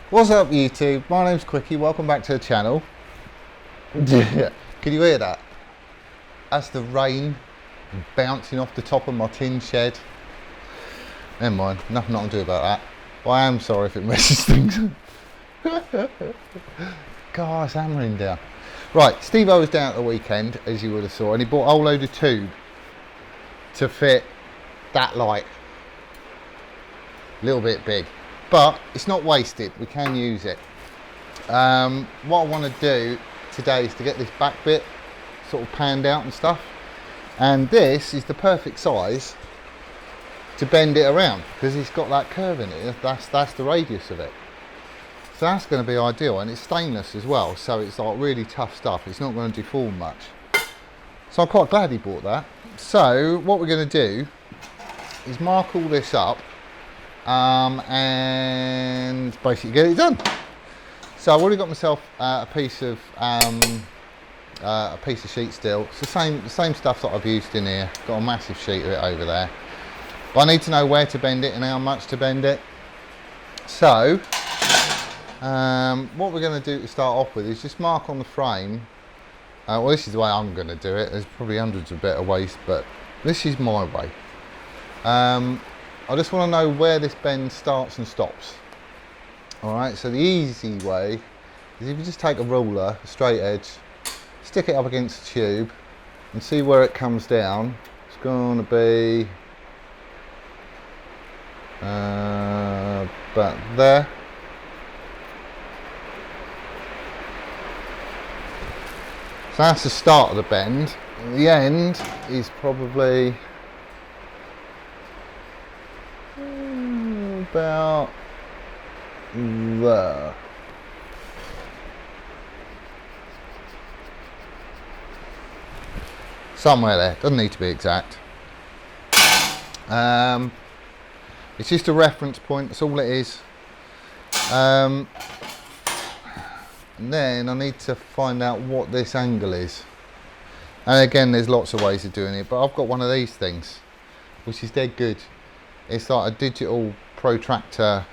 What's up YouTube? My name's Quickie, welcome back to the channel. Can you hear that? That's the rain bouncing off the top of my tin shed. Never mind, nothing I can do about that. Well, I am sorry if it messes things up. God, it's hammering down. Right, Steve-O was down at the weekend, as you would have saw, and he bought a whole load of tube to fit that light. A little bit big. But it's not wasted, we can use it. What I want to do today is to get this back bit sort of panned out and stuff. And this is the perfect size to bend it around because it's got that curve in it. That's the radius of it. So that's going to be ideal, and it's stainless as well, so it's like really tough stuff. It's not going to deform much. So I'm quite glad he bought that. So what we're going to do is mark all this up. And basically get it done. So I've already got myself a piece of sheet steel. It's the same stuff that I've used in here. Got a massive sheet of it over there. But I need to know where to bend it and how much to bend it. So what we're going to do to start off with is just mark on the frame. Well, this is the way I'm going to do it. There's probably hundreds of better ways, but this is my way. I just want to know where this bend starts and stops. Alright, so the easy way is if you just take a ruler, a straight edge, stick it up against the tube and see where it comes down. It's going to be about there. So that's the start of the bend. The end is probably about there. Somewhere there, doesn't need to be exact. It's just a reference point, that's all it is. And then I need to find out what this angle is. And again, there's lots of ways of doing it, but I've got one of these things, which is dead good. It's like a digital protractor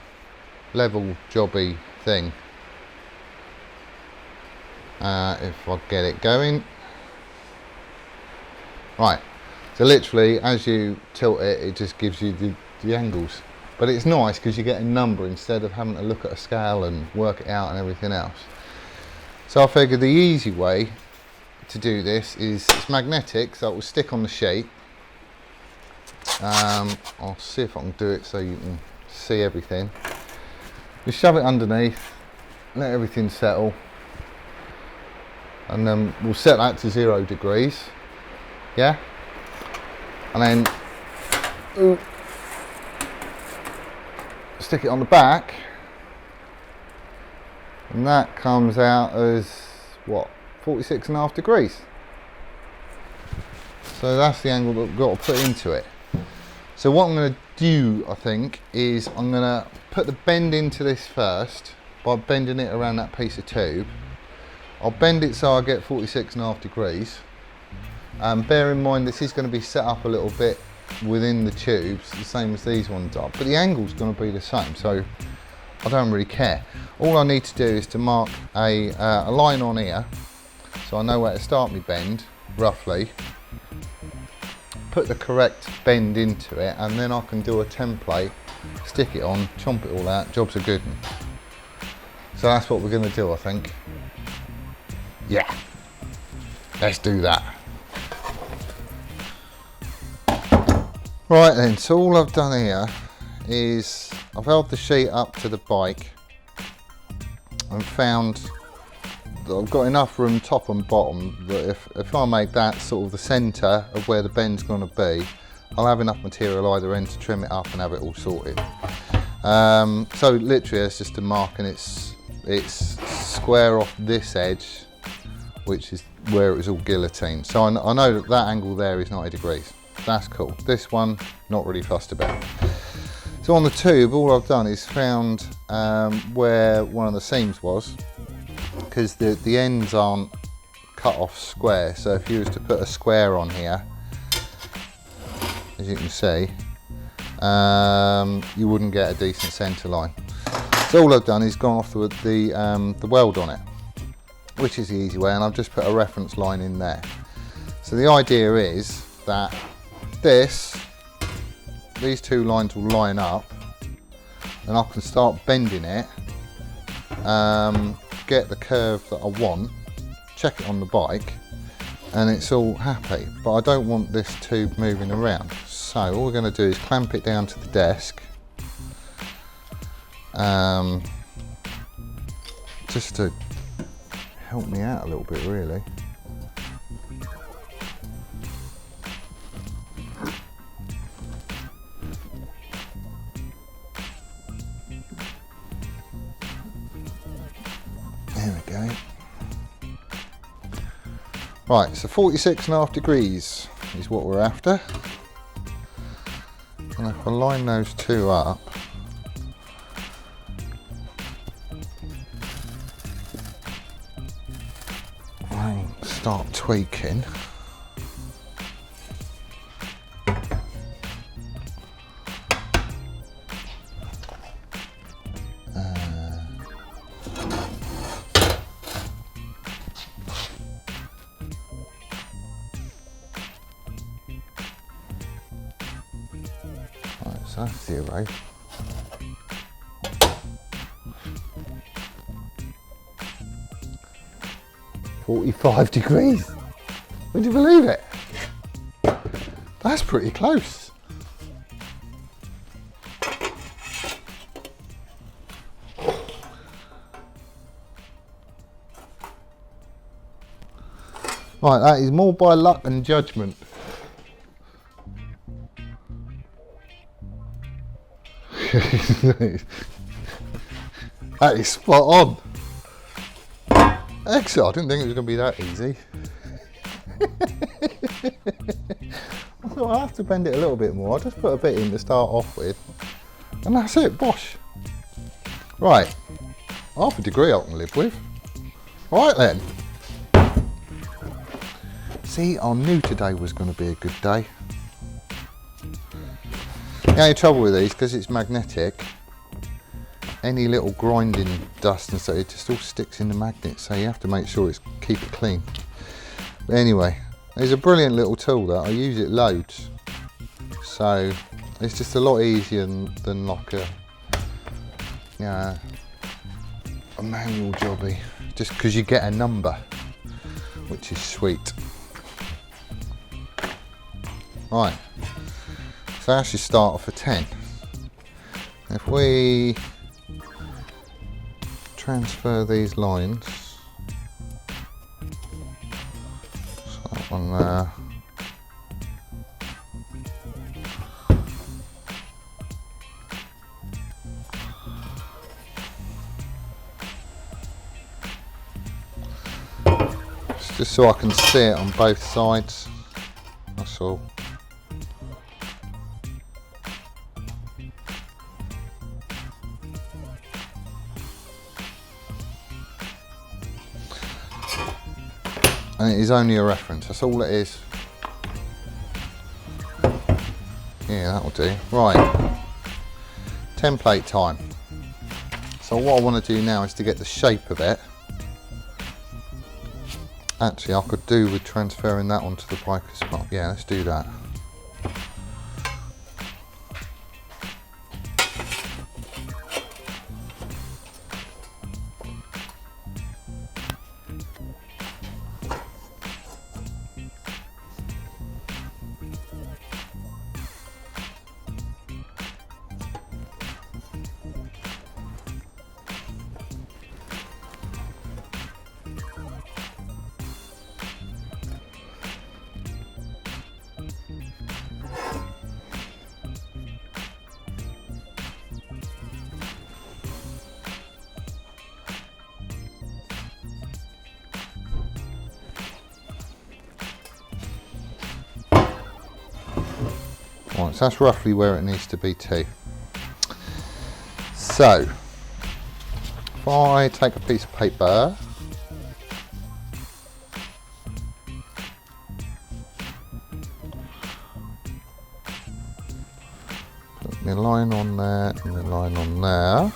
level jobby thing. If I get it going. Right, so literally as you tilt it, it just gives you the angles. But it's nice because you get a number instead of having to look at a scale and work it out and everything else. So I figured the easy way to do this is it's magnetic, so it will stick on the sheet. I'll see if I can do it so you can see everything. Just shove it underneath, let everything settle, and then we'll set that to 0 degrees. Yeah, and then stick it on the back, and that comes out as what, 46.5 degrees. So that's the angle that we've got to put into it. So what I'm going to do, I think, is I'm going to put the bend into this first by bending it around that piece of tube. I'll bend it so I get 46.5 degrees. Bear in mind this is going to be set up a little bit within the tubes, the same as these ones are, but the angle's going to be the same, so I don't really care. All I need to do is to mark a line on here, so I know where to start my bend, roughly. Put the correct bend into it, and then I can do a template, stick it on, chomp it all out, job's a good one. So that's what we're going to do, I think. Yeah, let's do that. Right then, so all I've done here is I've held the sheet up to the bike and found that I've got enough room top and bottom that if I make that sort of the centre of where the bend's going to be, I'll have enough material either end to trim it up and have it all sorted. So literally it's just a mark, and it's square off this edge, which is where it was all guillotined. So I know that angle there is 90 degrees. That's cool. This one, not really fussed about. So on the tube, all I've done is found where one of the seams was, because the ends aren't cut off square. So if you was to put a square on here, as you can see, you wouldn't get a decent centre line. So all I've done is gone off the weld on it, which is the easy way, and I've just put a reference line in there. So the idea is that these two lines will line up, and I can start bending it, get the curve that I want, check it on the bike, and it's all happy. But I don't want this tube moving around. So all we're going to do is clamp it down to the desk, just to help me out a little bit, really. There we go. Right, so 46.5 degrees is what we're after. And if I line those two up, I'll start tweaking. So that's 0. "45 degrees. Would you believe it? That's pretty close. Right, that is more by luck than judgment. That is spot on. Excellent. I didn't think it was going to be that easy. I thought I'll have to bend it a little bit more. I'll just put a bit in to start off with, and that's it. Bosh. Right, half a degree I can live with. Right then. See, I knew today was going to be a good day. The only trouble with these, because it's magnetic, any little grinding dust and stuff, it just all sticks in the magnet, so you have to make sure keep it clean. But anyway, it's a brilliant little tool that I use it loads, so it's just a lot easier than like a manual jobby, just because you get a number, which is sweet. Right. So I should start off at 10. If we transfer these lines, so that one there, it's just so I can see it on both sides, that's all. And it is only a reference, that's all it is. Yeah, that'll do. Right, template time. So what I want to do now is to get the shape of it. Actually, I could do with transferring that onto the bike as well. Yeah, let's do that. Right, so that's roughly where it needs to be too. So, if I take a piece of paper, put my line on there and the line on there,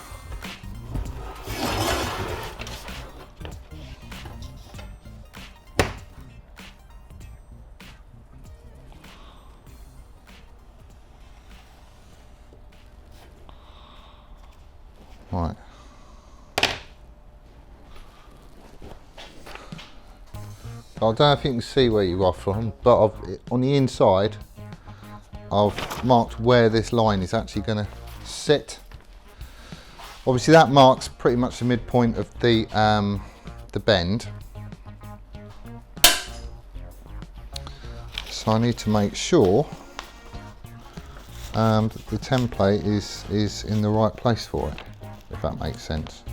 I don't know if you can see where you are from, but on the inside, I've marked where this line is actually going to sit. Obviously that marks pretty much the midpoint of the bend. So I need to make sure that the template is in the right place for it, if that makes sense.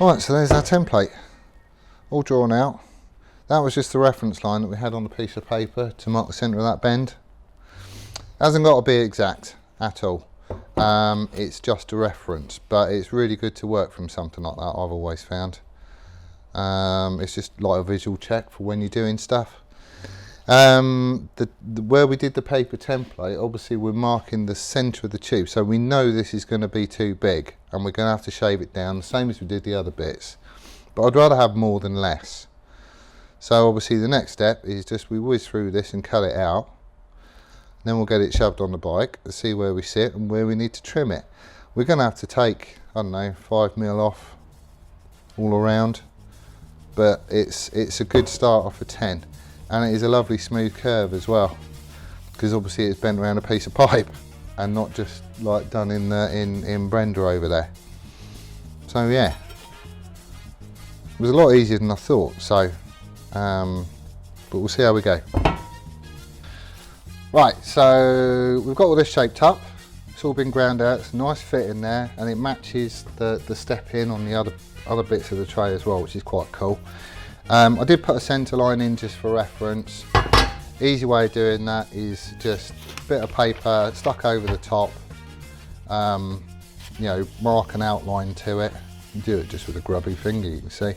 Right, so there's our template, all drawn out. That was just the reference line that we had on the piece of paper to mark the centre of that bend. Hasn't got to be exact at all. It's just a reference, but it's really good to work from something like that, I've always found. It's just like a visual check for when you're doing stuff. Where we did the paper template, obviously we're marking the centre of the tube, so we know this is going to be too big and we're going to have to shave it down, the same as we did the other bits. But I'd rather have more than less. So obviously the next step is just we whiz through this and cut it out. Then we'll get it shoved on the bike to see where we sit and where we need to trim it. We're going to have to take, I don't know, 5mm off all around, but it's a good start off of 10. And it is a lovely smooth curve as well, because obviously it's bent around a piece of pipe and not just like done in Brenda over there. So yeah, it was a lot easier than I thought. So, but we'll see how we go. Right, so we've got all this shaped up. It's all been ground out. It's a nice fit in there, and it matches the step in on the other bits of the tray as well, which is quite cool. I did put a centre line in just for reference. Easy way of doing that is just a bit of paper stuck over the top, you know, mark an outline to it. You do it just with a grubby finger, you can see.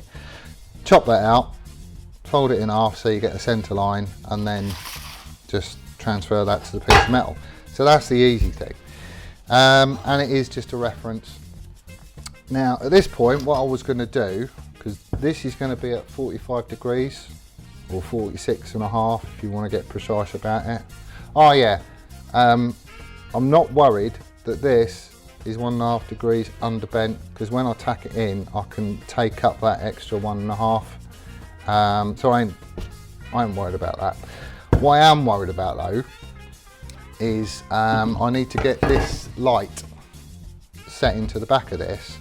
Chop that out, fold it in half so you get a centre line, and then just transfer that to the piece of metal. So that's the easy thing. And it is just a reference. Now at this point, what I was going to do, because this is going to be at 45 degrees or 46.5 if you want to get precise about it. Oh yeah, I'm not worried that this is 1.5 degrees underbent, because when I tack it in I can take up that extra 1.5. So I ain't worried about that. What I am worried about though is I need to get this light set into the back of this.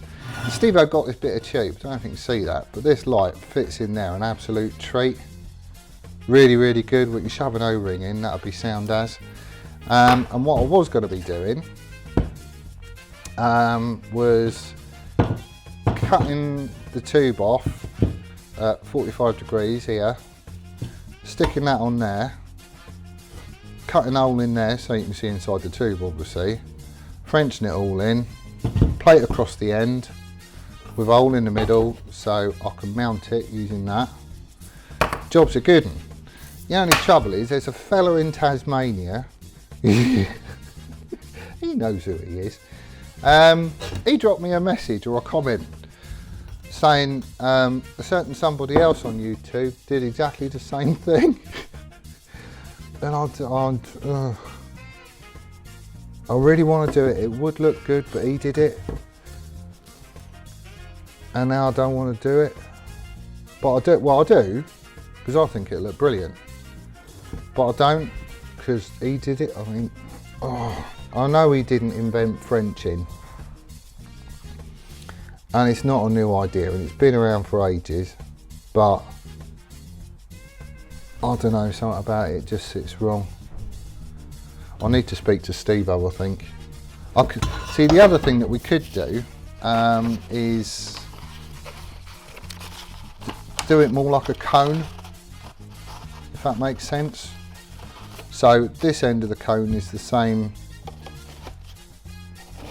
Steve-O got this bit of tube, I don't know if you can see that, but this light fits in there, an absolute treat. Really, really good. We can shove an O-ring in, that'll be sound as. And what I was going to be doing was cutting the tube off at 45 degrees here, sticking that on there, cutting a hole in there so you can see inside the tube obviously, Frenching it all in, plate across the end, with a hole in the middle so I can mount it using that. Job's a good one. The only trouble is there's a fella in Tasmania, he knows who he is, he dropped me a message or a comment saying a certain somebody else on YouTube did exactly the same thing. And I really want to do it. It would look good, but he did it. And now I don't want to do it. But I do, well I do, because I think it'll look brilliant. But I don't, because he did it. I mean, I know he didn't invent Frenching. And it's not a new idea, and it's been around for ages, but I don't know, something about it just sits wrong. I need to speak to Steve-O, I think. See, the other thing that we could do is do it more like a cone, if that makes sense. So this end of the cone is the same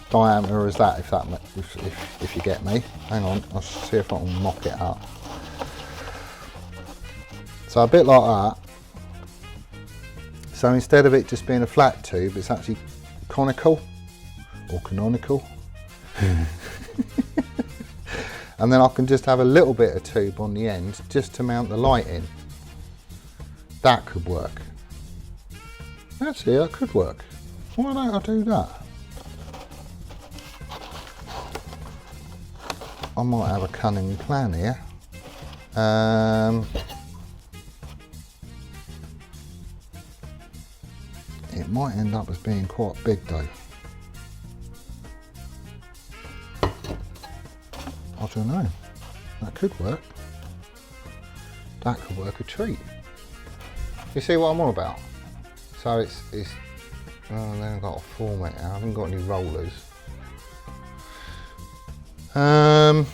diameter as that, if you get me. Hang on, I'll see if I can mock it up. So a bit like that. So instead of it just being a flat tube, it's actually conical or canonical. And then I can just have a little bit of tube on the end just to mount the light in. That could work. Actually, that could work. Why don't I do that? I might have a cunning plan here. It might end up as being quite big though. I don't know. That could work. That could work a treat. You see what I'm on about? So it's oh, then I've got to form it. I haven't got any rollers. Oh,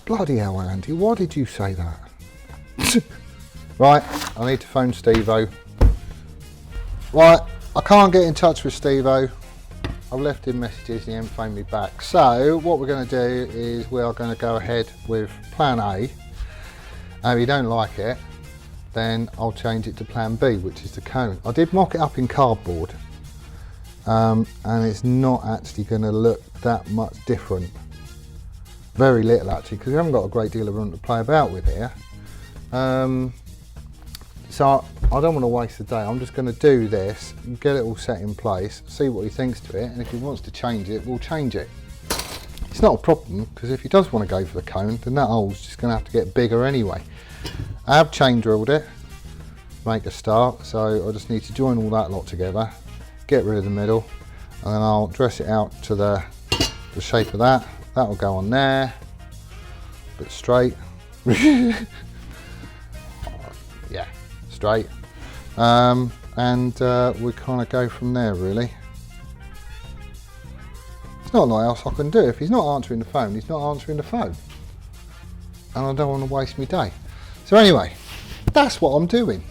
bloody hell, Andy, why did you say that? Right, I need to phone Steve-O. Right, I can't get in touch with Steve-O. I've left him messages and he hasn't phoned me back. So what we're going to do is we are going to go ahead with plan A. And if you don't like it, then I'll change it to plan B, which is the cone. I did mock it up in cardboard. And it's not actually going to look that much different. Very little actually, because we haven't got a great deal of room to play about with here. So I don't want to waste the day. I'm just going to do this, get it all set in place, see what he thinks to it, and if he wants to change it, we'll change it. It's not a problem, because if he does want to go for the cone, then that hole's just going to have to get bigger anyway. I have chain drilled it, make a start, so I just need to join all that lot together, get rid of the middle, and then I'll dress it out to the shape of that. That will go on there, a bit straight. Yeah, straight. And we kind of go from there really. There's not a lot else I can do. If he's not answering the phone, he's not answering the phone. And I don't want to waste my day. So anyway, that's what I'm doing.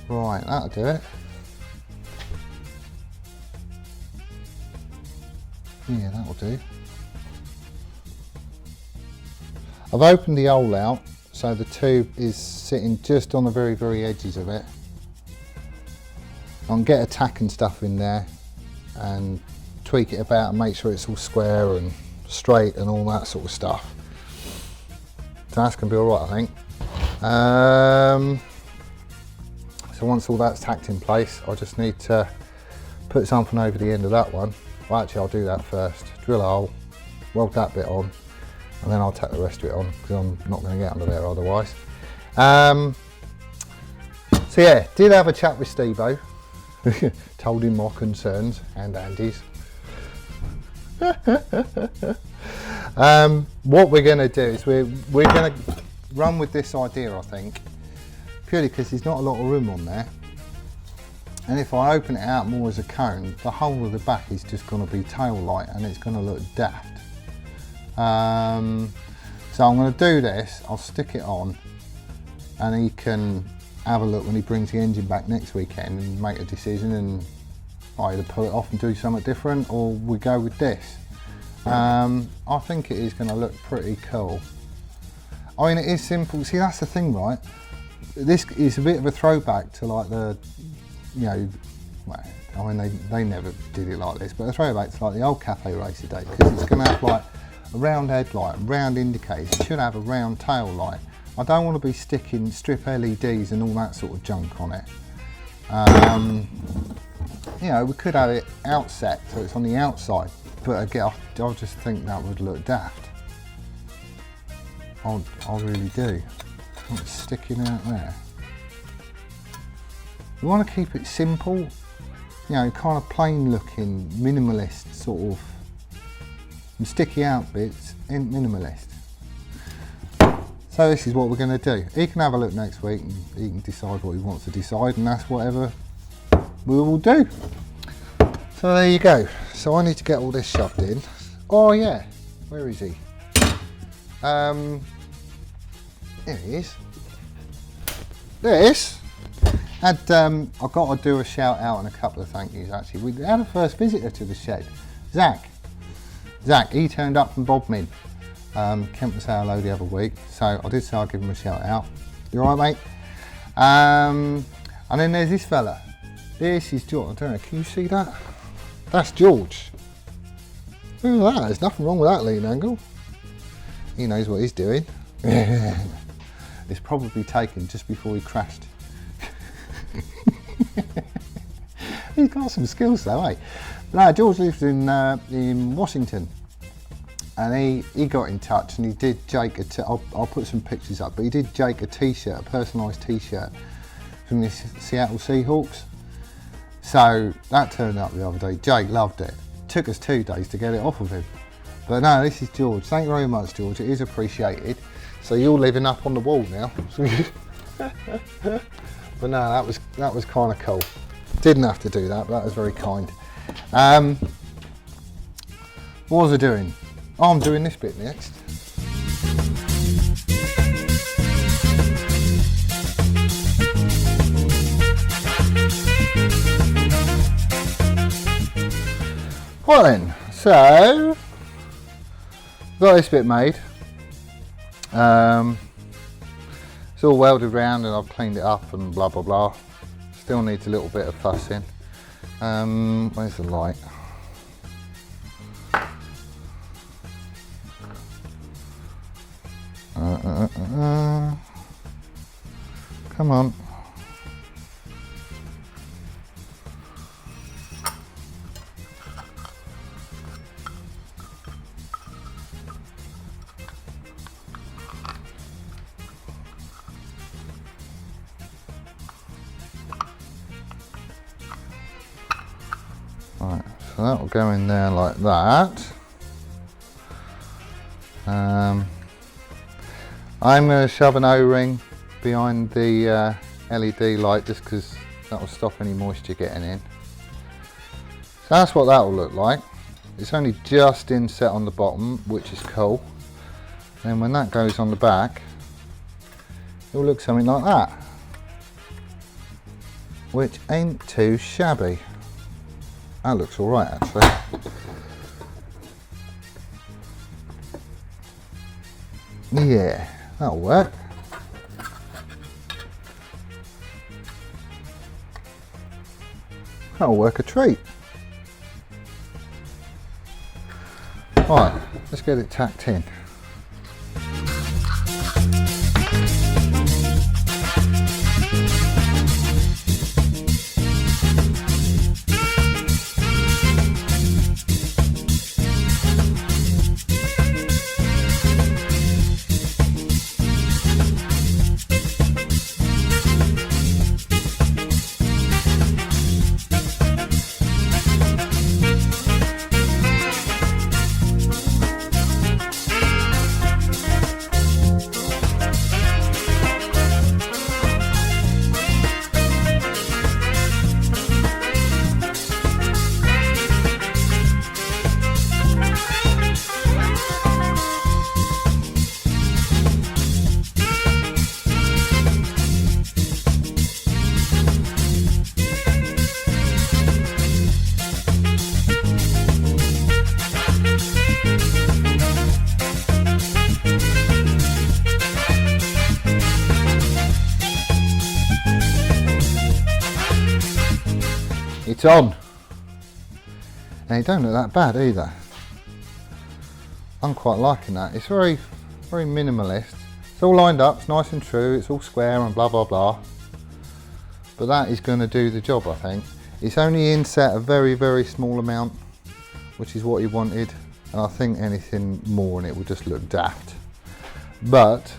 Right, that'll do it. Yeah, that'll do. I've opened the hole out, so the tube is sitting just on the very, very edges of it. I can get a tack and stuff in there and tweak it about and make sure it's all square and straight and all that sort of stuff. So that's going to be alright, I think. So once all that's tacked in place, I just need to put something over the end of that one. Well, actually I'll do that first. Drill a hole, weld that bit on, and then I'll tack the rest of it on, because I'm not going to get under there otherwise. So yeah, did have a chat with Steve-O. Told him my concerns, and Andy's. What we're going to do is we're going to run with this idea, I think. Purely because there's not a lot of room on there, and if I open it out more as a cone, the whole of the back is just going to be tail light and it's going to look daft. So I'm going to do this, I'll stick it on, and he can have a look when he brings the engine back next weekend and make a decision, and either pull it off and do something different, or we go with this. I think it is going to look pretty cool. I mean, it is simple. See, that's the thing, right? This is a bit of a throwback to like the, you know, well, I mean, they never did it like this, but a throwback to like the old cafe racer day, because it's going to have like a round headlight, round indicators. It should have a round tail light. I don't want to be sticking strip LEDs and all that sort of junk on it. You know, we could have it outset, so it's on the outside, but again, I just think that would look daft. I really do. It's sticking out there. We want to keep it simple, you know, kind of plain looking, minimalist sort of, and sticky out bits in minimalist. So this is what we're going to do. He can have a look next week and he can decide what he wants to decide, and that's whatever we will do. So there you go. So I need to get all this shoved in. Oh yeah, where is he? There he is. This had I've got to do a shout out and a couple of thank yous actually. We had a first visitor to the shed, Zach. Zach, he turned up from Bodmin. Kent was say hello the other week, so I did say I'd give him a shout out. You alright, mate? And then there's this fella. This is George. I don't know, can you see that? That's George. Look at that, there's nothing wrong with that lean angle. He knows what he's doing. It's probably taken just before he crashed. He's got some skills though, eh? No, George lives in Washington, and he got in touch and he did Jake I'll put some pictures up, but he did Jake a t-shirt, a personalised t-shirt from the Seattle Seahawks. So that turned up the other day. Jake loved it. Took us 2 days to get it off of him. But no, this is George. Thank you very much, George. It is appreciated. So you're living up on the wall now. But no, that was kind of cool. Didn't have to do that, but that was very kind. What was I doing? Oh, I'm doing this bit next. Well then, so got this bit made. It's all welded around and I've cleaned it up and blah blah blah. Still needs a little bit of fussing. Where's the light? Come on. Right, so that will go in there like that. I'm going to shove an O-ring behind the LED light just because that will stop any moisture getting in. So that's what that will look like. It's only just inset on the bottom, which is cool. Then when that goes on the back, it will look something like that, which ain't too shabby. That looks alright actually. Yeah, that'll work. That'll work a treat. Right, let's get it tacked in. it's on. And it don't look that bad either. I'm quite liking that. It's very minimalist. It's all lined up, it's nice and true, it's all square and blah blah blah. But that is going to do the job, I think. It's only inset a very small amount, which is what he wanted, and I think anything more and it would just look daft. But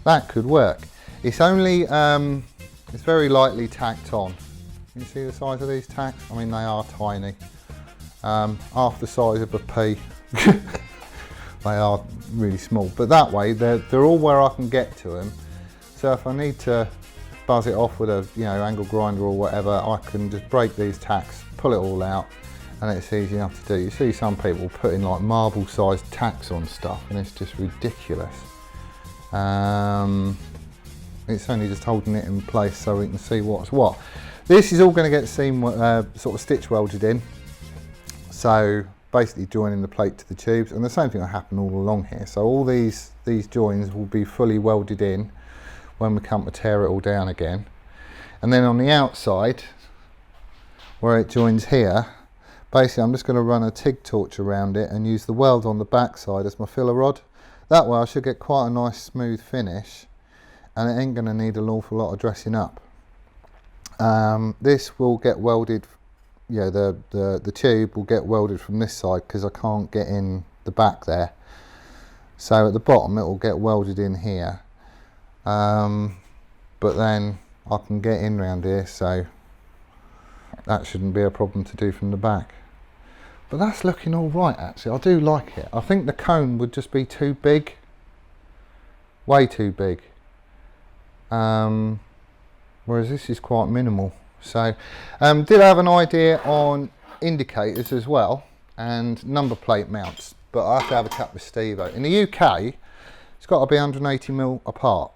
that could work. It's only, it's very lightly tacked on. You see the size of these tacks? I mean, they are tiny. Half the size of a pea. They are really small, but that way they're all where I can get to them. So if I need to buzz it off with a angle grinder or whatever, I can just break these tacks, pull it all out, and it's easy enough to do. You see some people putting like marble sized tacks on stuff and it's just ridiculous. It's only just holding it in place so we can see what's what. This is all going to get seam sort of stitch welded in, so basically joining the plate to the tubes, and the same thing will happen all along here. So all these joins will be fully welded in when we come to tear it all down again. And then on the outside, where it joins here, basically I'm just going to run a TIG torch around it and use the weld on the back side as my filler rod. That way I should get quite a nice smooth finish, and it ain't going to need an awful lot of dressing up. This will get welded, the tube will get welded from this side because I can't get in the back there. So at the bottom it will get welded in here. But then I can get in round here, so that shouldn't be a problem to do from the back. But that's looking all right actually. I do like it. I think the cone would just be too big, way too big. Whereas this is quite minimal. So did have an idea on indicators as well and number plate mounts, but I have to have a chat with Steve. In the UK it's got to be 180mm apart,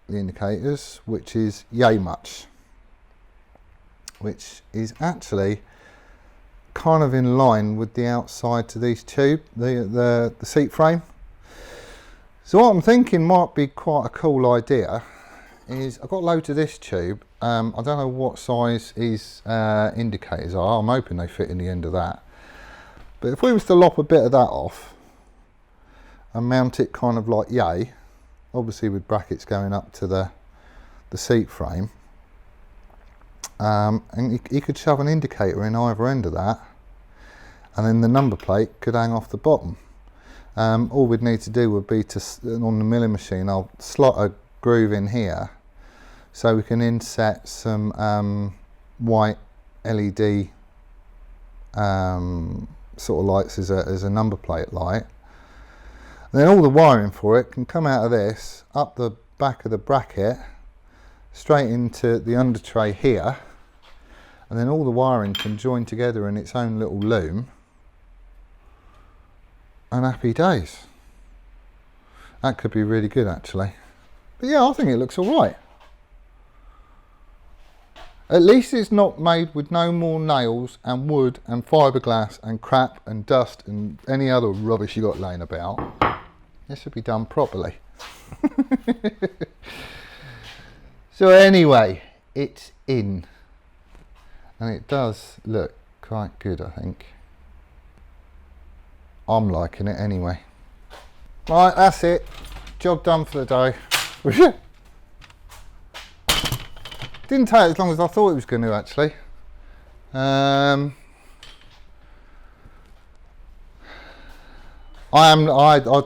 the indicators, which is yay much, which is actually kind of in line with the outside to these tube, the seat frame. So what I'm thinking might be quite a cool idea is I've got loads of this tube. I don't know what size his indicators are. I'm hoping they fit in the end of that. But if we was to lop a bit of that off and mount it kind of like yay, obviously with brackets going up to the seat frame, and you could shove an indicator in either end of that, and then the number plate could hang off the bottom. All we'd need to do would be to, on the milling machine, I'll slot a groove in here so we can inset some white LED sort of lights as a number plate light. And then all the wiring for it can come out of this, up the back of the bracket, straight into the under tray here, and then all the wiring can join together in its own little loom, and happy days. That could be really good actually. But yeah, I think it looks all right. At least it's not made with no more nails and wood and fiberglass and crap and dust and any other rubbish you got laying about. This should be done properly. So anyway, it's in. And it does look quite good, I think. I'm liking it anyway. Right, that's it. Job done for the day. Didn't take as long as I thought it was going to actually. I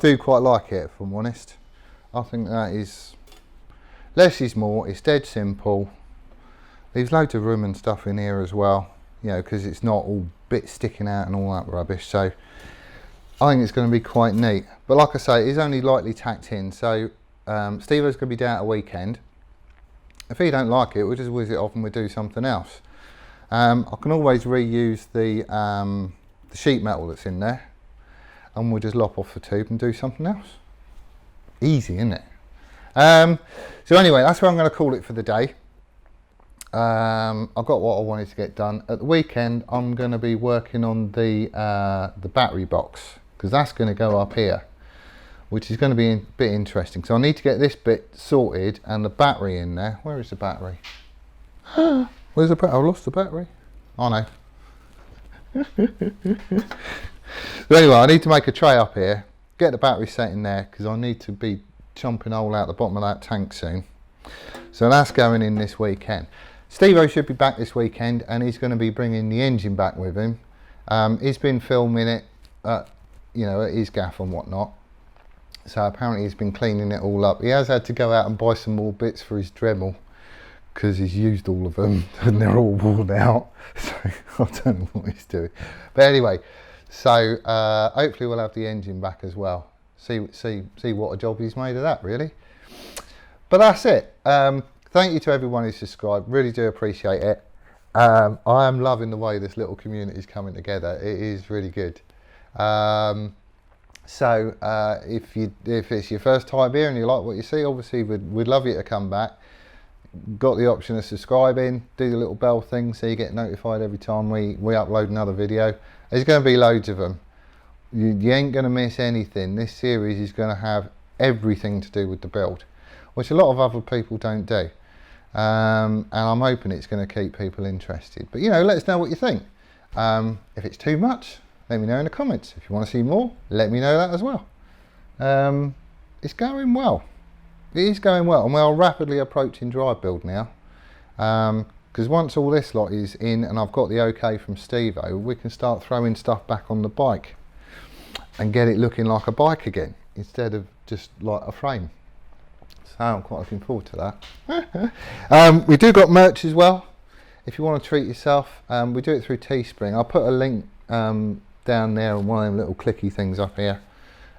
do quite like it, if I'm honest. I think that is less is more. It's dead simple. Leaves loads of room and stuff in here as well, because it's not all bits sticking out and all that rubbish. So I think it's going to be quite neat. But like I say, it is only lightly tacked in. So Steve-O's going to be down at a weekend. If he don't like it, we'll just whiz it off and we'll do something else. I can always reuse the sheet metal that's in there, and we'll just lop off the tube and do something else. Easy, isn't it? So anyway, that's where I'm going to call it for the day. I've got what I wanted to get done. At the weekend, I'm going to be working on the battery box, because that's going to go up here, which is going to be a bit interesting. So I need to get this bit sorted and the battery in there. Where is the battery? Where Where's the battery? I lost the battery. Oh no. So anyway, I need to make a tray up here, get the battery set in there, because I need to be chomping hole out the bottom of that tank soon. So that's going in this weekend. Steve-O should be back this weekend, and he's going to be bringing the engine back with him. He's been filming it, you know, at his gaff and whatnot. So apparently he's been cleaning it all up. He has had to go out and buy some more bits for his Dremel, because he's used all of them and they're all worn out. So I don't know what he's doing. But anyway, so hopefully we'll have the engine back as well. See what a job he's made of that, really. But that's it. Thank you to everyone who subscribed. Really do appreciate it. I am loving the way this little community is coming together. It is really good. So if it's your first time here and you like what you see, obviously we'd love you to come back. Got the option of subscribing, do the little bell thing so you get notified every time we upload another video. There's going to be loads of them. You ain't going to miss anything. This series is going to have everything to do with the build, which a lot of other people don't do. And I'm hoping it's going to keep people interested. But you know, let us know what you think. If it's too much, let me know in the comments. If you want to see more, let me know that as well. It's going well. It is going well, and we're rapidly approaching dry build now. Because once all this lot is in and I've got the okay from Steve-O, we can start throwing stuff back on the bike and get it looking like a bike again instead of just like a frame. So I'm quite looking forward to that. We do got merch as well. If you want to treat yourself, we do it through Teespring. I'll put a link down there on one of them little clicky things up here.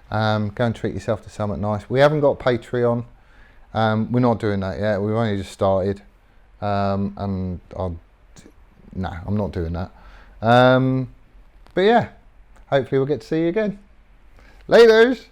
Go and treat yourself to something nice. We haven't got Patreon. We're not doing that yet. We've only just started. And I'm not doing that. But yeah, hopefully we'll get to see you again. Laters!